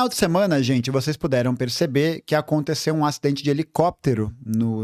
final de semana, gente, vocês puderam perceber que aconteceu um acidente de helicóptero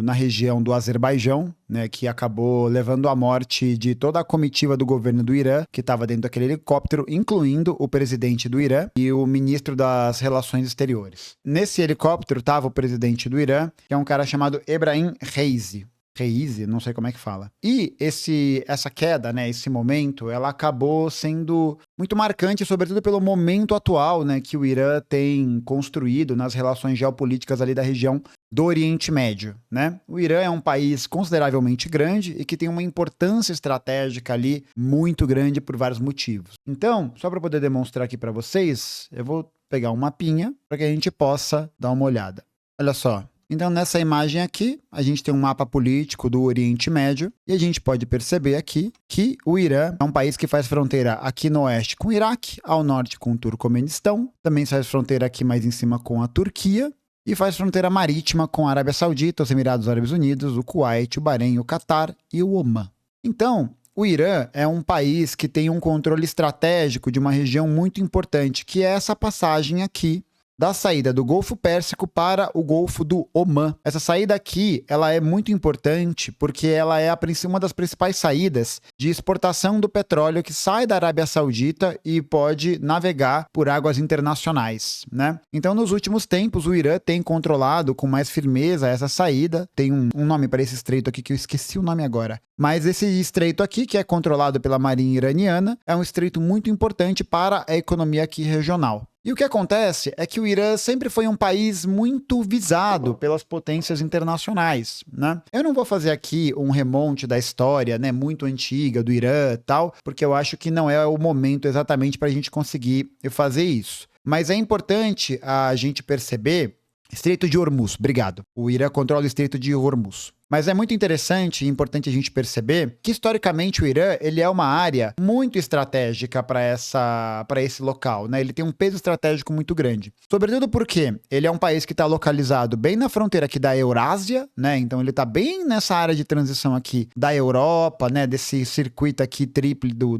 na região do Azerbaijão, né, que acabou levando à morte de toda a comitiva do governo do Irã, que estava dentro daquele helicóptero, incluindo o presidente do Irã e o ministro das Relações Exteriores. Nesse helicóptero estava o presidente do Irã, que é um cara chamado Ebrahim Raisi. Reise, não sei como é que fala. E essa queda, né, esse momento, ela acabou sendo muito marcante, sobretudo pelo momento atual, né, que o Irã tem construído nas relações geopolíticas ali da região do Oriente Médio, né? O Irã é um país consideravelmente grande e que tem uma importância estratégica ali muito grande por vários motivos. Então, só para poder demonstrar aqui para vocês, eu vou pegar um mapinha para que a gente possa dar uma olhada. Olha só. Então, nessa imagem aqui, a gente tem um mapa político do Oriente Médio e a gente pode perceber aqui que o Irã é um país que faz fronteira aqui no oeste com o Iraque, ao norte com o Turcomenistão, também faz fronteira aqui mais em cima com a Turquia e faz fronteira marítima com a Arábia Saudita, os Emirados Árabes Unidos, o Kuwait, o Bahrein, o Catar e o Omã. Então, o Irã é um país que tem um controle estratégico de uma região muito importante, que é essa passagem aqui da saída do Golfo Pérsico para o Golfo do Omã. Essa saída aqui, ela é muito importante porque ela é uma das principais saídas de exportação do petróleo que sai da Arábia Saudita e pode navegar por águas internacionais, né? Então, nos últimos tempos, o Irã tem controlado com mais firmeza essa saída. Tem um nome para esse estreito aqui que eu esqueci o nome agora. Mas esse estreito aqui, que é controlado pela Marinha Iraniana, é um estreito muito importante para a economia aqui regional. E o que acontece é que o Irã sempre foi um país muito visado pelas potências internacionais, né? Eu não vou fazer aqui um remonte da história, né, muito antiga do Irã e tal, porque eu acho que não é o momento exatamente para a gente conseguir fazer isso. Mas é importante a gente perceber Estreito de Hormuz, obrigado. O Irã controla o Estreito de Hormuz. Mas é muito interessante e importante a gente perceber que, historicamente, o Irã ele é uma área muito estratégica para esse local, né? Ele tem um peso estratégico muito grande. Sobretudo porque ele é um país que está localizado bem na fronteira aqui da Eurásia, né? Então ele está bem nessa área de transição aqui da Europa, né? Desse circuito aqui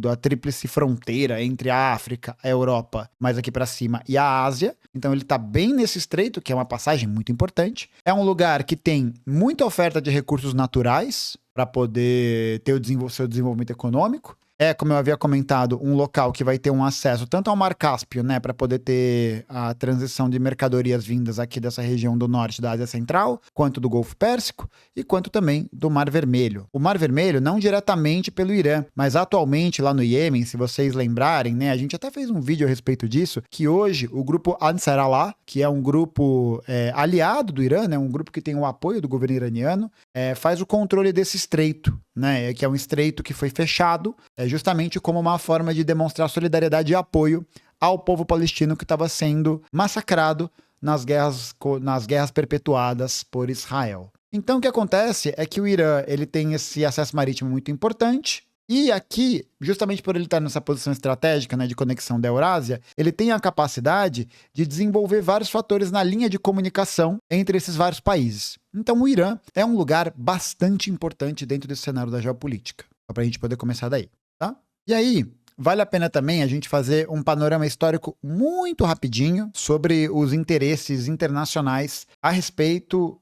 da tríplice fronteira entre a África, a Europa, mais aqui para cima, e a Ásia. Então ele está bem nesse estreito, que é uma passagem muito importante. É um lugar que tem muita oferta de recursos naturais para poder ter seu desenvolvimento econômico. É, como eu havia comentado, um local que vai ter um acesso tanto ao Mar Cáspio, né, para poder ter a transição de mercadorias vindas aqui dessa região do norte da Ásia Central, quanto do Golfo Pérsico e quanto também do Mar Vermelho. O Mar Vermelho não diretamente pelo Irã, mas atualmente lá no Iêmen, se vocês lembrarem, né, a gente até fez um vídeo a respeito disso, que hoje o grupo Ansar Allah, que é um grupo aliado do Irã, né, um grupo que tem o apoio do governo iraniano, faz o controle desse estreito, né, que é um estreito que foi fechado, justamente como uma forma de demonstrar solidariedade e apoio ao povo palestino que estava sendo massacrado nas guerras perpetuadas por Israel. Então, o que acontece é que o Irã ele tem esse acesso marítimo muito importante, e aqui, justamente por ele estar nessa posição estratégica, né, de conexão da Eurásia, ele tem a capacidade de desenvolver vários fatores na linha de comunicação entre esses vários países. Então, o Irã é um lugar bastante importante dentro desse cenário da geopolítica. Só para a gente poder começar daí, tá? E aí, vale a pena também a gente fazer um panorama histórico muito rapidinho sobre os interesses internacionais a respeito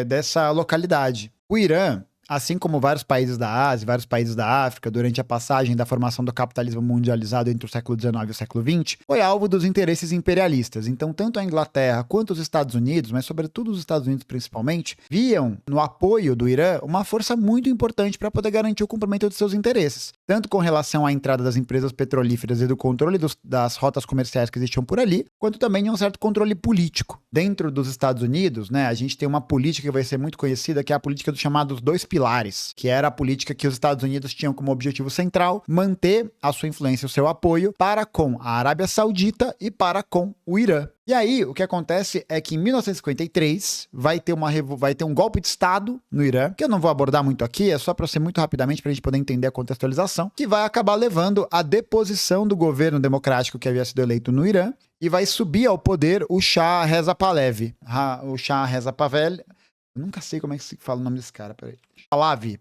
dessa localidade. O Irã, assim como vários países da Ásia, vários países da África, durante a passagem da formação do capitalismo mundializado entre o século XIX e o século XX, foi alvo dos interesses imperialistas. Então, tanto a Inglaterra quanto os Estados Unidos, mas sobretudo os Estados Unidos principalmente, viam no apoio do Irã uma força muito importante para poder garantir o cumprimento de seus interesses, tanto com relação à entrada das empresas petrolíferas e do controle das rotas comerciais que existiam por ali, quanto também de um certo controle político. Dentro dos Estados Unidos, né, a gente tem uma política que vai ser muito conhecida, que é a política dos chamados dois pilares, que era a política que os Estados Unidos tinham como objetivo central manter a sua influência e o seu apoio para com a Arábia Saudita e para com o Irã. E aí, o que acontece é que em 1953 vai ter um golpe de Estado no Irã, que eu não vou abordar muito aqui, é só para ser muito rapidamente para a gente poder entender a contextualização, que vai acabar levando à deposição do governo democrático que havia sido eleito no Irã e vai subir ao poder o Shah Reza Pahlavi. O Shah Reza Pahlavi, eu nunca sei como é que se fala o nome desse cara, peraí. Pahlavi.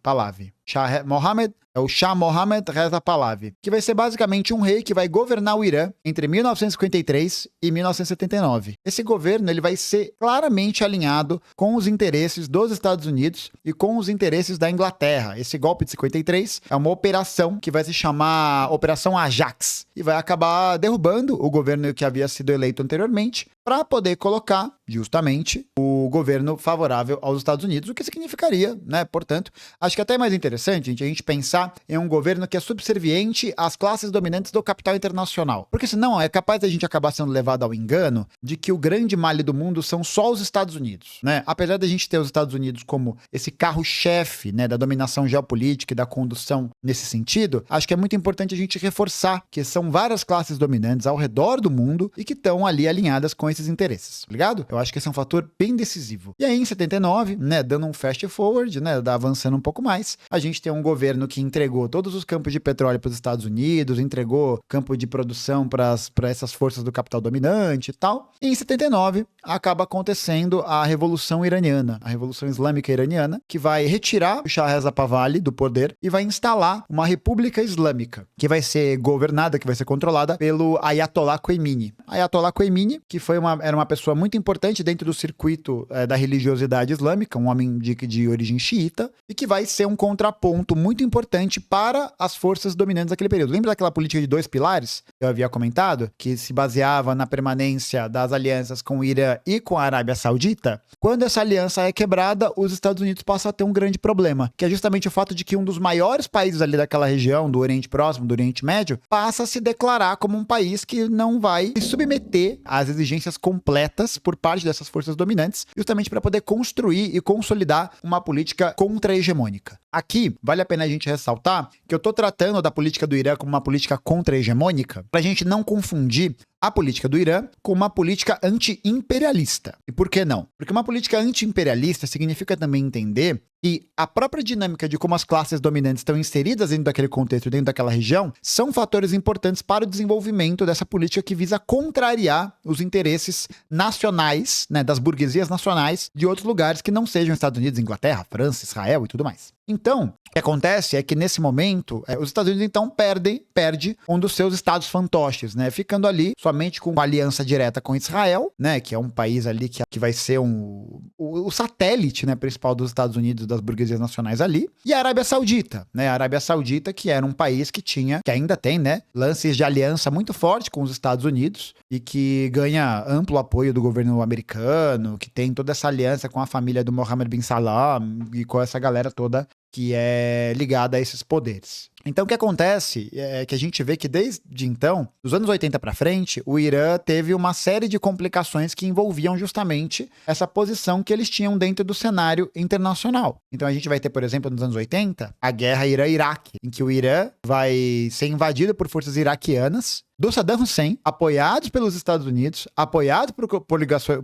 Mohammed é o Shah Mohammed Reza Pahlavi, que vai ser basicamente um rei que vai governar o Irã entre 1953 e 1979. Esse governo ele vai ser claramente alinhado com os interesses dos Estados Unidos e com os interesses da Inglaterra. Esse golpe de 53 é uma operação que vai se chamar Operação Ajax e vai acabar derrubando o governo que havia sido eleito anteriormente para poder colocar, justamente, o governo favorável aos Estados Unidos, o que significaria, né? Portanto, acho que até é mais interessante, gente, a gente pensar em um governo que é subserviente às classes dominantes do capital internacional. Porque senão é capaz da gente acabar sendo levado ao engano de que o grande mal do mundo são só os Estados Unidos, né? Apesar da gente ter os Estados Unidos como esse carro-chefe, né, da dominação geopolítica e da condução nesse sentido, acho que é muito importante a gente reforçar que são várias classes dominantes ao redor do mundo e que estão ali alinhadas com esses interesses, tá ligado? Eu acho que esse é um fator bem decisivo. E aí, em 79, né, dando um fast forward, né, avançando um pouco mais, a gente tem um governo que entregou todos os campos de petróleo para os Estados Unidos, entregou campo de produção para essas forças do capital dominante e tal. E em 79, acaba acontecendo a Revolução Iraniana, a Revolução Islâmica Iraniana, que vai retirar o Shah Reza Pahlavi do poder e vai instalar uma república islâmica, que vai ser governada, que vai ser controlada pelo Ayatollah Khomeini. Ayatollah Khomeini, que era uma pessoa muito importante dentro do circuito da religiosidade islâmica, um homem de origem xiita, e que vai ser um contraponto muito importante para as forças dominantes daquele período. Lembra daquela política de 2 pilares que eu havia comentado? Que se baseava na permanência das alianças com o Irã e com a Arábia Saudita? Quando essa aliança é quebrada, os Estados Unidos passam a ter um grande problema, que é justamente o fato de que um dos maiores países ali daquela região, do Oriente Próximo, do Oriente Médio, passa a se declarar como um país que não vai se submeter às exigências completas por parte dessas forças dominantes, justamente para poder construir e consolidar uma política contra-hegemônica. Aqui, vale a pena a gente ressaltar que eu estou tratando da política do Irã como uma política contra-hegemônica, para a gente não confundir a política do Irã com uma política anti-imperialista. E por que não? Porque uma política anti-imperialista significa também entender que a própria dinâmica de como as classes dominantes estão inseridas dentro daquele contexto, dentro daquela região, são fatores importantes para o desenvolvimento dessa política que visa contrariar os interesses nacionais, né, das burguesias nacionais de outros lugares que não sejam Estados Unidos, Inglaterra, França, Israel e tudo mais. Então, o que acontece é que nesse momento, os Estados Unidos então perde um dos seus estados fantoches, né, ficando ali somente com uma aliança direta com Israel, né, que é um país ali que vai ser o satélite, né, principal dos Estados Unidos, das burguesias nacionais ali, e a Arábia Saudita, né, a Arábia Saudita que era um país que ainda tem, né, lances de aliança muito forte com os Estados Unidos e que ganha amplo apoio do governo americano, que tem toda essa aliança com a família do Mohammed bin Salman e com essa galera toda que é ligada a esses poderes. Então, o que acontece é que a gente vê que desde então, dos anos 80 para frente, o Irã teve uma série de complicações que envolviam justamente essa posição que eles tinham dentro do cenário internacional. Então, a gente vai ter, por exemplo, nos anos 80, a guerra Irã-Iraque, em que o Irã vai ser invadido por forças iraquianas do Saddam Hussein, apoiados pelos Estados Unidos, apoiados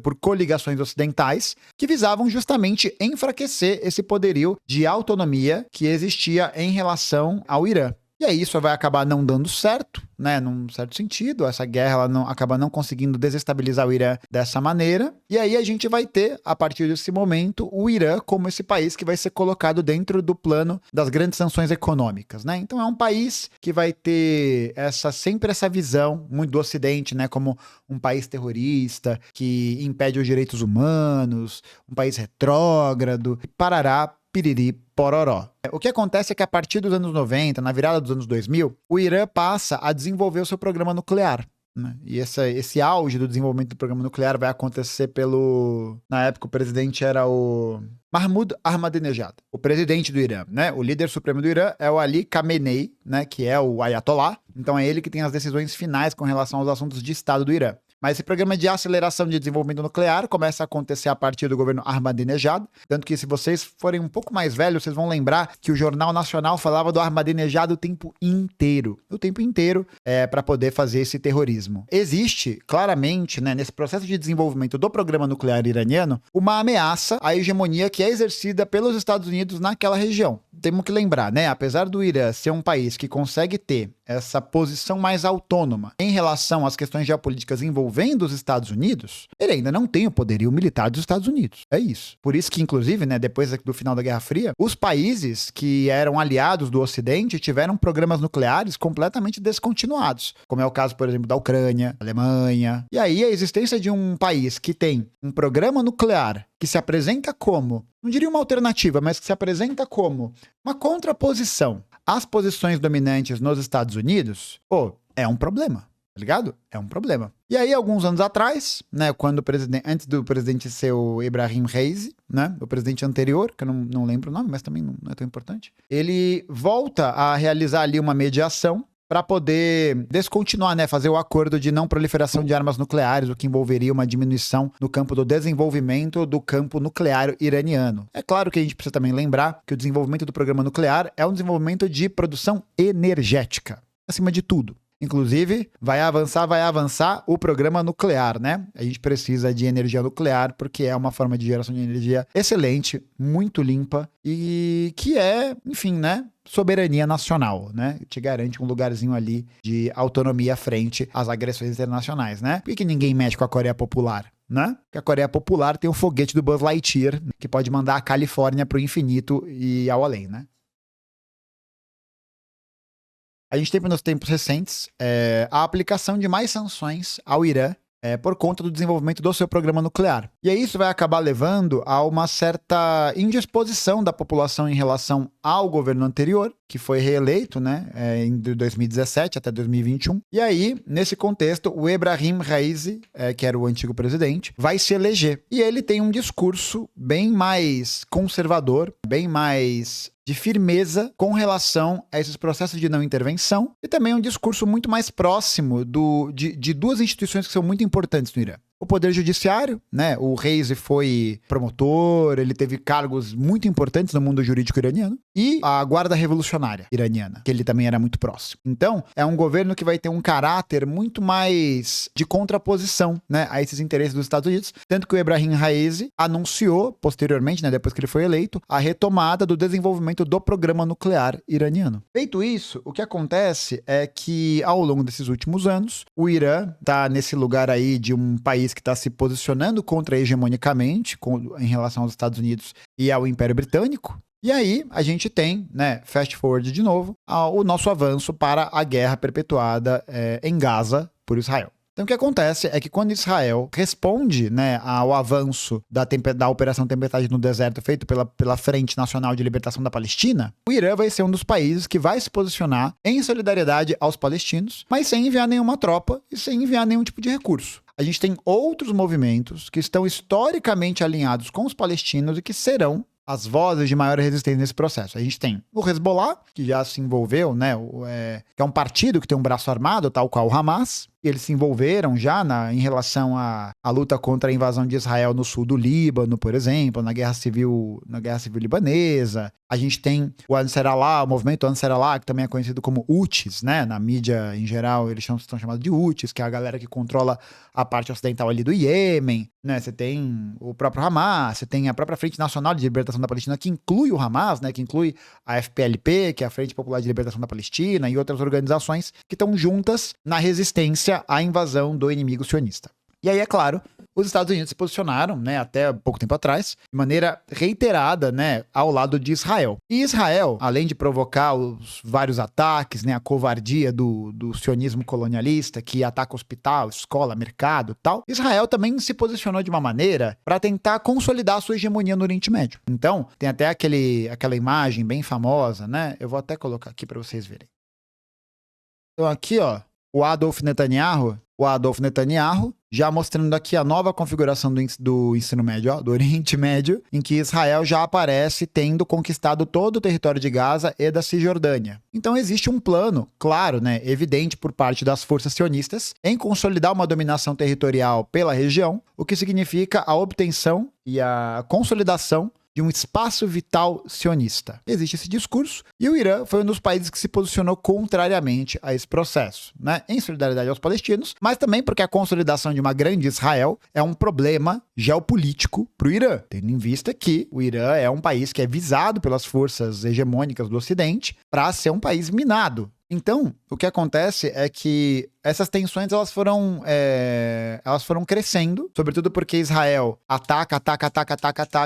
por coligações ocidentais, que visavam justamente enfraquecer esse poderio de autonomia que existia em relação ao Irã. E aí isso vai acabar não dando certo, né, num certo sentido, essa guerra ela acaba não conseguindo desestabilizar o Irã dessa maneira, e aí a gente vai ter, a partir desse momento, o Irã como esse país que vai ser colocado dentro do plano das grandes sanções econômicas, né, então é um país que vai ter sempre essa visão muito do Ocidente, né, como um país terrorista, que impede os direitos humanos, um país retrógrado, parará, piriri, pororó. O que acontece é que a partir dos anos 90, na virada dos anos 2000, o Irã passa a desenvolver o seu programa nuclear, né? E esse auge do desenvolvimento do programa nuclear vai acontecer na época o presidente era o Mahmoud Ahmadinejad, o presidente do Irã, né? O líder supremo do Irã é o Ali Khamenei, né? Que é o Ayatollah. Então é ele que tem as decisões finais com relação aos assuntos de Estado do Irã. Mas esse programa de aceleração de desenvolvimento nuclear começa a acontecer a partir do governo Ahmadinejad, tanto que se vocês forem um pouco mais velhos, vocês vão lembrar que o Jornal Nacional falava do Ahmadinejad o tempo inteiro para poder fazer esse terrorismo. Existe, claramente, né, nesse processo de desenvolvimento do programa nuclear iraniano, uma ameaça à hegemonia que é exercida pelos Estados Unidos naquela região. Temos que lembrar, né, apesar do Irã ser um país que consegue ter essa posição mais autônoma em relação às questões geopolíticas envolvidas envolvendo os Estados Unidos, ele ainda não tem o poderio militar dos Estados Unidos. É isso. Por isso que, inclusive, né, depois do final da Guerra Fria, os países que eram aliados do Ocidente tiveram programas nucleares completamente descontinuados, como é o caso, por exemplo, da Ucrânia, Alemanha. E aí a existência de um país que tem um programa nuclear que se apresenta como, não diria uma alternativa, mas que se apresenta como uma contraposição às posições dominantes nos Estados Unidos, é um problema. Tá ligado? É um problema. E aí, alguns anos atrás, né, quando antes do presidente ser o Ebrahim Raisi, né, o presidente anterior, que eu não lembro o nome, mas também não é tão importante, ele volta a realizar ali uma mediação para poder descontinuar, né, fazer o acordo de não proliferação de armas nucleares, o que envolveria uma diminuição no campo do desenvolvimento do campo nuclear iraniano. É claro que a gente precisa também lembrar que o desenvolvimento do programa nuclear é um desenvolvimento de produção energética, acima de tudo. Inclusive, vai avançar o programa nuclear, né? A gente precisa de energia nuclear porque é uma forma de geração de energia excelente, muito limpa e que é, enfim, né? Soberania nacional, né? Te garante um lugarzinho ali de autonomia frente às agressões internacionais, né? Por que ninguém mexe com a Coreia Popular? Né? Porque a Coreia Popular tem o foguete do Buzz Lightyear, que pode mandar a Califórnia pro infinito e ao além, né? A gente teve nos tempos recentes a aplicação de mais sanções ao Irã por conta do desenvolvimento do seu programa nuclear. E aí isso vai acabar levando a uma certa indisposição da população em relação ao governo anterior, que foi reeleito, né, de 2017 até 2021. E aí, nesse contexto, o Ebrahim Raisi, que era o antigo presidente, vai se eleger. E ele tem um discurso bem mais conservador, bem mais de firmeza com relação a esses processos de não intervenção e também um discurso muito mais próximo de duas instituições que são muito importantes no Irã. O Poder Judiciário, né? O Raisi foi promotor, ele teve cargos muito importantes no mundo jurídico iraniano. E a Guarda Revolucionária iraniana, que ele também era muito próximo. Então, é um governo que vai ter um caráter muito mais de contraposição, né, a esses interesses dos Estados Unidos. Tanto que o Ebrahim Raisi anunciou, posteriormente, né, depois que ele foi eleito, a retomada do desenvolvimento do programa nuclear iraniano. Feito isso, o que acontece é que, ao longo desses últimos anos, o Irã está nesse lugar aí de um país que está se posicionando contra-hegemonicamente em relação aos Estados Unidos e ao Império Britânico. E aí a gente tem, né, fast forward de novo, o nosso avanço para a guerra perpetuada em Gaza por Israel. Então o que acontece é que quando Israel responde, né, ao avanço da Operação Tempestade no Deserto feito pela Frente Nacional de Libertação da Palestina, o Irã vai ser um dos países que vai se posicionar em solidariedade aos palestinos, mas sem enviar nenhuma tropa e sem enviar nenhum tipo de recurso. A gente tem outros movimentos que estão historicamente alinhados com os palestinos e que serão as vozes de maior resistência nesse processo. A gente tem o Hezbollah, que já se envolveu, né, que é um partido que tem um braço armado, tal qual o Hamas. Eles se envolveram já em relação à luta contra a invasão de Israel no sul do Líbano, por exemplo, na guerra civil libanesa. A gente tem o Ansar Allah, o movimento Ansar Allah, que também é conhecido como Houthis, né? Na mídia em geral, eles são chamados de Houthis, que é a galera que controla a parte ocidental ali do Iêmen, né? Você tem o próprio Hamas, você tem a própria Frente Nacional de Libertação da Palestina, que inclui o Hamas, né? Que inclui a FPLP, que é a Frente Popular de Libertação da Palestina, e outras organizações que estão juntas na resistência à invasão do inimigo sionista. E aí, é claro, os Estados Unidos se posicionaram, né, até pouco tempo atrás, de maneira reiterada, né, ao lado de Israel. E Israel, além de provocar os vários ataques, né, a covardia do sionismo colonialista, que ataca hospital, escola, mercado e tal, Israel também se posicionou de uma maneira para tentar consolidar a sua hegemonia no Oriente Médio. Então, tem até aquela imagem bem famosa, né, eu vou até colocar aqui para vocês verem. Então aqui, ó, o Adolf Netanyahu já mostrando aqui a nova configuração do ensino médio, ó, do Oriente Médio, em que Israel já aparece tendo conquistado todo o território de Gaza e da Cisjordânia. Então existe um plano, claro, né, evidente por parte das forças sionistas em consolidar uma dominação territorial pela região, o que significa a obtenção e a consolidação de um espaço vital sionista. Existe esse discurso e o Irã foi um dos países que se posicionou contrariamente a esse processo, né? Em solidariedade aos palestinos, mas também porque a consolidação de uma grande Israel é um problema geopolítico para o Irã, tendo em vista que o Irã é um país que é visado pelas forças hegemônicas do Ocidente para ser um país minado. Então, o que acontece é que essas tensões elas foram crescendo, sobretudo porque Israel ataca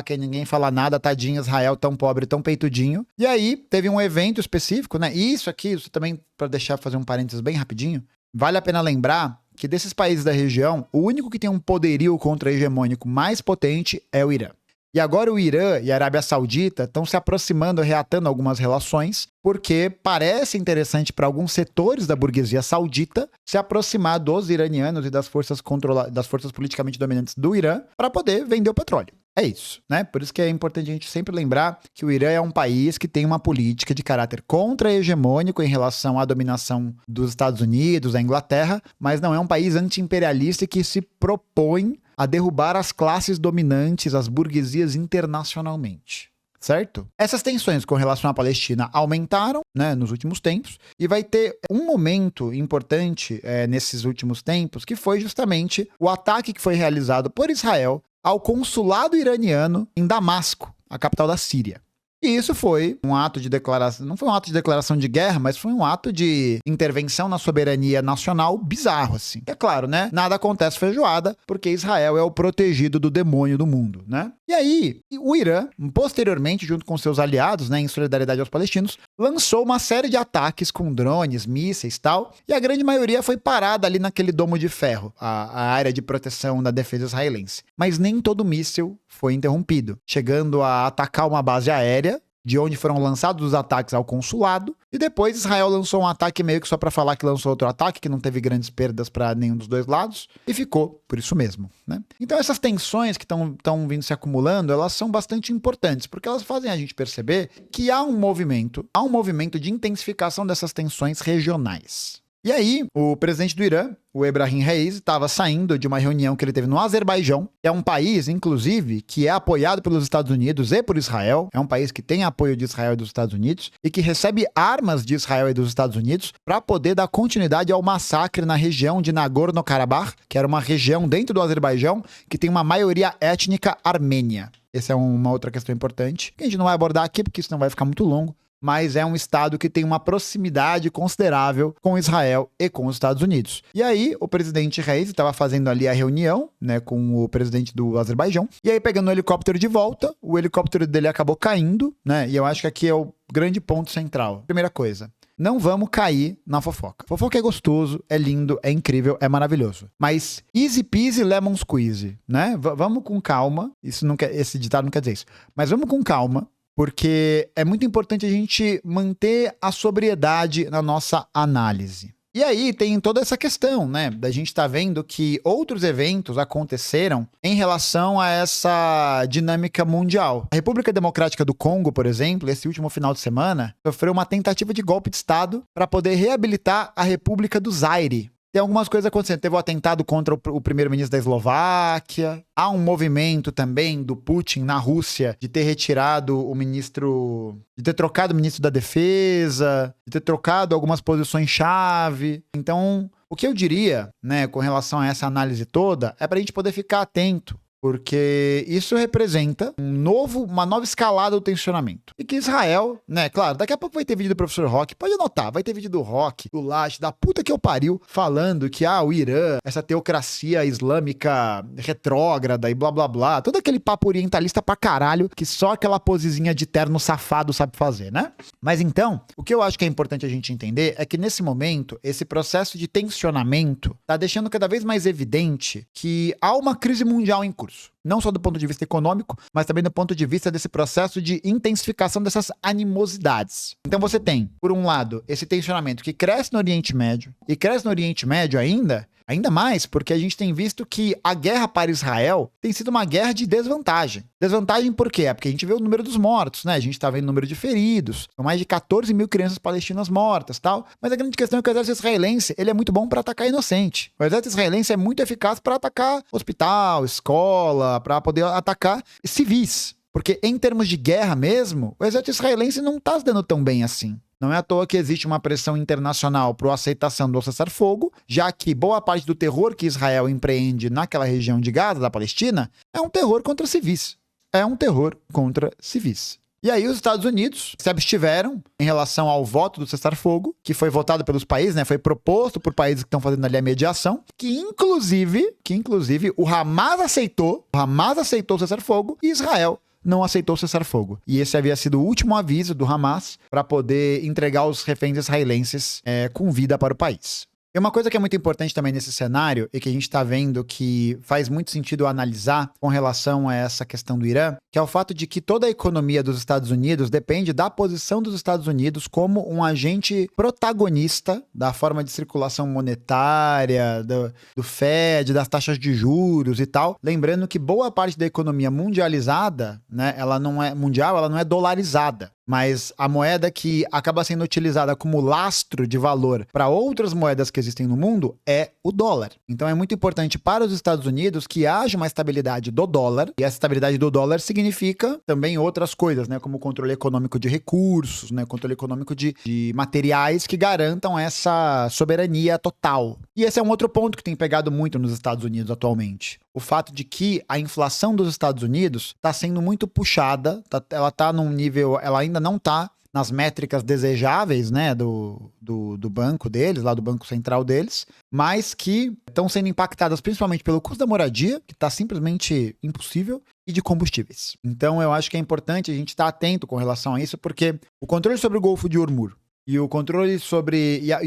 e ninguém fala nada, tadinho Israel, tão pobre, tão peitudinho. E aí teve um evento específico, né? E isso também, para fazer um parênteses bem rapidinho, vale a pena lembrar que desses países da região, o único que tem um poderio contra-hegemônico mais potente é o Irã. E agora o Irã e a Arábia Saudita estão se aproximando, reatando algumas relações, porque parece interessante para alguns setores da burguesia saudita se aproximar dos iranianos e das forças politicamente dominantes do Irã para poder vender o petróleo. É isso, né? Por isso que é importante a gente sempre lembrar que o Irã é um país que tem uma política de caráter contra-hegemônico em relação à dominação dos Estados Unidos, da Inglaterra, mas não é um país anti-imperialista que se propõe a derrubar as classes dominantes, as burguesias internacionalmente. Certo? Essas tensões com relação à Palestina aumentaram, né, nos últimos tempos, e vai ter um momento importante nesses últimos tempos, que foi justamente o ataque que foi realizado por Israel ao consulado iraniano em Damasco, a capital da Síria. E isso foi um ato de declaração, não foi um ato de declaração de guerra, mas foi um ato de intervenção na soberania nacional bizarro, assim. É claro, né? Nada acontece feijoada, porque Israel é o protegido do demônio do mundo, né? E aí, o Irã, posteriormente, junto com seus aliados, né, em solidariedade aos palestinos, lançou uma série de ataques com drones, mísseis e tal, e a grande maioria foi parada ali naquele domo de ferro, a área de proteção da defesa israelense. Mas nem todo míssil foi interrompido, chegando a atacar uma base aérea, de onde foram lançados os ataques ao consulado, e depois Israel lançou um ataque meio que só para falar que lançou outro ataque, que não teve grandes perdas para nenhum dos dois lados, e ficou por isso mesmo, né? Então essas tensões que estão vindo se acumulando, elas são bastante importantes, porque elas fazem a gente perceber que há um movimento de intensificação dessas tensões regionais. E aí, o presidente do Irã, o Ebrahim Raisi, estava saindo de uma reunião que ele teve no Azerbaijão, que é um país, inclusive, que é apoiado pelos Estados Unidos e por Israel, é um país que tem apoio de Israel e dos Estados Unidos, e que recebe armas de Israel e dos Estados Unidos para poder dar continuidade ao massacre na região de Nagorno-Karabakh, que era uma região dentro do Azerbaijão que tem uma maioria étnica armênia. Essa é uma outra questão importante, que a gente não vai abordar aqui, porque isso não vai ficar muito longo. Mas é um estado que tem uma proximidade considerável com Israel e com os Estados Unidos. E aí, o presidente Raisi estava fazendo ali a reunião, né, com o presidente do Azerbaijão, e aí pegando o helicóptero de volta, o helicóptero dele acabou caindo, né, e eu acho que aqui é o grande ponto central. Primeira coisa, não vamos cair na fofoca. Fofoca é gostoso, é lindo, é incrível, é maravilhoso. Mas easy peasy lemon squeezy, né? Vamos com calma, esse ditado não quer dizer isso, mas vamos com calma, porque é muito importante a gente manter a sobriedade na nossa análise. E aí tem toda essa questão, né, da gente estar vendo que outros eventos aconteceram em relação a essa dinâmica mundial. A República Democrática do Congo, por exemplo, esse último final de semana, sofreu uma tentativa de golpe de Estado para poder reabilitar a República do Zaire. Tem algumas coisas acontecendo. Teve o atentado contra o primeiro-ministro da Eslováquia. Há um movimento também do Putin na Rússia de ter retirado o ministro... de ter trocado o ministro da Defesa, de ter trocado algumas posições-chave. Então, o que eu diria, né, com relação a essa análise toda, é para a gente poder ficar atento. Porque isso representa uma nova escalada do tensionamento. E que Israel, né, claro, daqui a pouco vai ter vídeo do professor Roque, pode anotar, vai ter vídeo do Roque, do Lash, da puta que eu pariu, falando que, o Irã, essa teocracia islâmica retrógrada e blá blá blá, todo aquele papo orientalista pra caralho, que só aquela posezinha de terno safado sabe fazer, né? Mas então, o que eu acho que é importante a gente entender é que nesse momento, esse processo de tensionamento tá deixando cada vez mais evidente que há uma crise mundial em curso. Não só do ponto de vista econômico, mas também do ponto de vista desse processo de intensificação dessas animosidades. Então você tem, por um lado, esse tensionamento que cresce no Oriente Médio, e cresce no Oriente Médio ainda mais porque a gente tem visto que a guerra para Israel tem sido uma guerra de desvantagem. Desvantagem por quê? É porque a gente vê o número dos mortos, né? A gente tá vendo o número de feridos. São mais de 14 mil crianças palestinas mortas e tal. Mas a grande questão é que o exército israelense, ele é muito bom para atacar inocente. O exército israelense é muito eficaz para atacar hospital, escola, para poder atacar civis. Porque em termos de guerra mesmo, o exército israelense não tá se dando tão bem assim. Não é à toa que existe uma pressão internacional para a aceitação do cessar-fogo, já que boa parte do terror que Israel empreende naquela região de Gaza, da Palestina, é um terror contra civis. É um terror contra civis. E aí os Estados Unidos se abstiveram em relação ao voto do cessar-fogo, que foi votado pelos países, né? Foi proposto por países que estão fazendo ali a mediação, que inclusive o Hamas aceitou o cessar-fogo e Israel não aceitou o cessar-fogo. E esse havia sido o último aviso do Hamas para poder entregar os reféns israelenses com vida para o país. E uma coisa que é muito importante também nesse cenário e que a gente está vendo que faz muito sentido analisar com relação a essa questão do Irã, que é o fato de que toda a economia dos Estados Unidos depende da posição dos Estados Unidos como um agente protagonista da forma de circulação monetária, do Fed, das taxas de juros e tal. Lembrando que boa parte da economia mundializada, né, ela não é mundial, ela não é dolarizada. Mas a moeda que acaba sendo utilizada como lastro de valor para outras moedas que existem no mundo é o dólar. Então é muito importante para os Estados Unidos que haja uma estabilidade do dólar, e essa estabilidade do dólar significa também outras coisas, né, como controle econômico de recursos, né, controle econômico de materiais que garantam essa soberania total. E esse é um outro ponto que tem pegado muito nos Estados Unidos atualmente. O fato de que a inflação dos Estados Unidos está sendo muito puxada, ela está num nível, ela ainda não está nas métricas desejáveis, né, do banco deles, lá do Banco Central deles, mas que estão sendo impactadas principalmente pelo custo da moradia, que está simplesmente impossível, e de combustíveis. Então eu acho que é importante a gente estar atento com relação a isso, porque o controle sobre o Golfo de Hormuz e o controle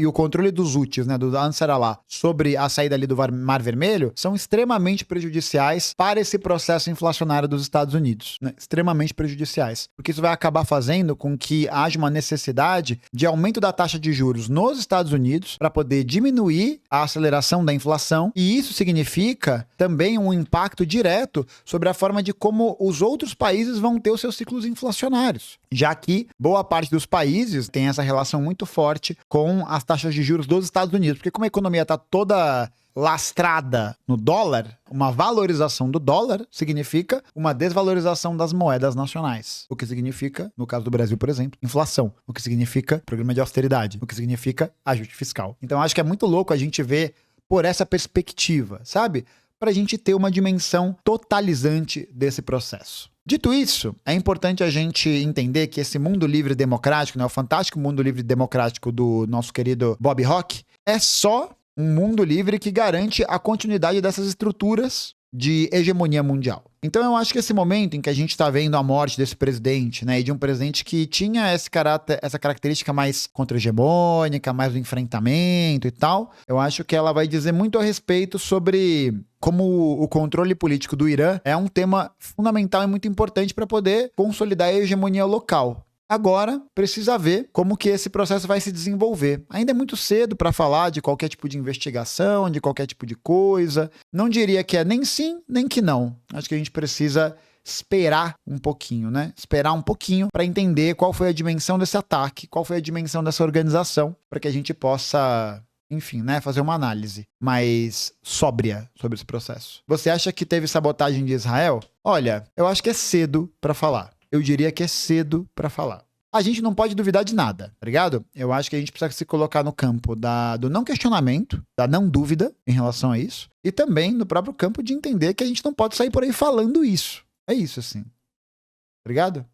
o controle dos Houthis, né, do Ansar Allah, sobre a saída ali do Mar Vermelho, são extremamente prejudiciais para esse processo inflacionário dos Estados Unidos, né? Extremamente prejudiciais, porque isso vai acabar fazendo com que haja uma necessidade de aumento da taxa de juros nos Estados Unidos para poder diminuir a aceleração da inflação, e isso significa também um impacto direto sobre a forma de como os outros países vão ter os seus ciclos inflacionários, já que boa parte dos países tem essa relação muito forte com as taxas de juros dos Estados Unidos, porque como a economia está toda lastrada no dólar, uma valorização do dólar significa uma desvalorização das moedas nacionais, o que significa, no caso do Brasil, por exemplo, inflação, o que significa programa de austeridade, o que significa ajuste fiscal. Então acho que é muito louco a gente ver por essa perspectiva, sabe? Para a gente ter uma dimensão totalizante desse processo. Dito isso, é importante a gente entender que esse mundo livre democrático, né, o fantástico mundo livre democrático do nosso querido Bob Hawke, é só um mundo livre que garante a continuidade dessas estruturas de hegemonia mundial. Então eu acho que esse momento em que a gente está vendo a morte desse presidente, né, e de um presidente que tinha essa característica mais contra-hegemônica, mais do enfrentamento e tal, eu acho que ela vai dizer muito a respeito sobre como o controle político do Irã é um tema fundamental e muito importante para poder consolidar a hegemonia local. Agora, precisa ver como que esse processo vai se desenvolver. Ainda é muito cedo para falar de qualquer tipo de investigação, de qualquer tipo de coisa. Não diria que é nem sim, nem que não. Acho que a gente precisa esperar um pouquinho, né? Esperar um pouquinho para entender qual foi a dimensão desse ataque, qual foi a dimensão dessa organização, para que a gente possa, enfim, né, fazer uma análise mais sóbria sobre esse processo. Você acha que teve sabotagem de Israel? Olha, eu acho que é cedo para falar. Eu diria que é cedo para falar. A gente não pode duvidar de nada, tá ligado? Eu acho que a gente precisa se colocar no campo do não questionamento, da não dúvida em relação a isso, e também no próprio campo de entender que a gente não pode sair por aí falando isso. É isso, assim. Tá ligado?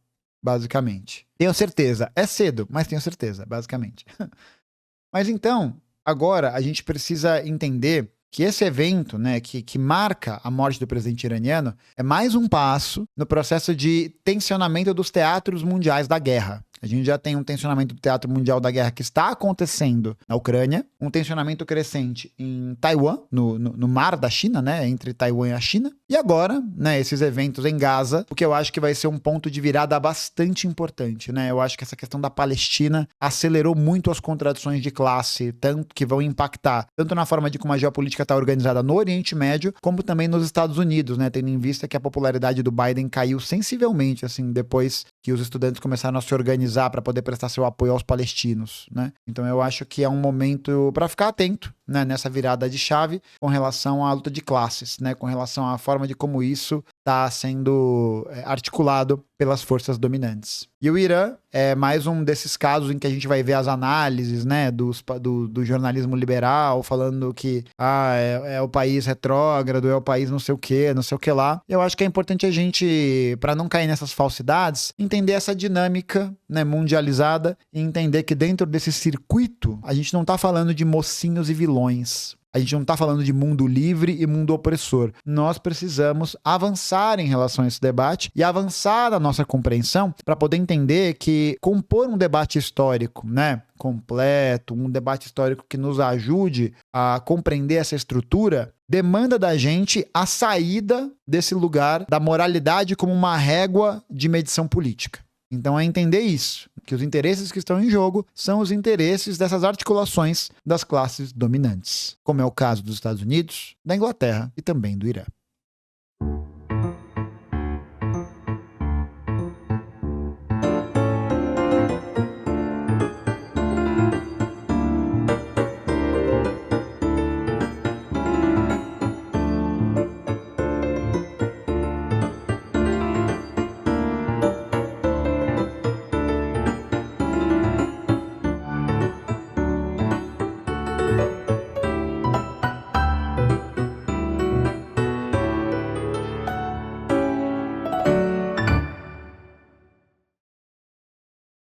Basicamente. Tenho certeza. É cedo, mas tenho certeza, basicamente. Mas então, agora a gente precisa entender que esse evento, né, que marca a morte do presidente iraniano, é mais um passo no processo de tensionamento dos teatros mundiais da guerra. A gente já tem um tensionamento do teatro mundial da guerra que está acontecendo na Ucrânia, um tensionamento crescente em Taiwan, no mar da China, né, entre Taiwan e a China. E agora, né, esses eventos em Gaza, o que eu acho que vai ser um ponto de virada bastante importante, né? Eu acho que essa questão da Palestina acelerou muito as contradições de classe, tanto que vão impactar tanto na forma de como a geopolítica está organizada no Oriente Médio, como também nos Estados Unidos, né, tendo em vista que a popularidade do Biden caiu sensivelmente, assim, depois que os estudantes começaram a se organizar para poder prestar seu apoio aos palestinos, né? Então eu acho que é um momento para ficar atento, né, nessa virada de chave com relação à luta de classes, né, com relação à forma de como isso está sendo articulado pelas forças dominantes. E o Irã é mais um desses casos em que a gente vai ver as análises, né, do jornalismo liberal, falando que é o país retrógrado, é o país não sei o que lá. Eu acho que é importante a gente, para não cair nessas falsidades, entender essa dinâmica, né, mundializada e entender que dentro desse circuito, a gente não tá falando de mocinhos e vilões. A gente não está falando de mundo livre e mundo opressor. Nós precisamos avançar em relação a esse debate e avançar na nossa compreensão para poder entender que compor um debate histórico, né, completo, um debate histórico que nos ajude a compreender essa estrutura, demanda da gente a saída desse lugar da moralidade como uma régua de medição política. Então é entender isso, que os interesses que estão em jogo são os interesses dessas articulações das classes dominantes, como é o caso dos Estados Unidos, da Inglaterra e também do Irã.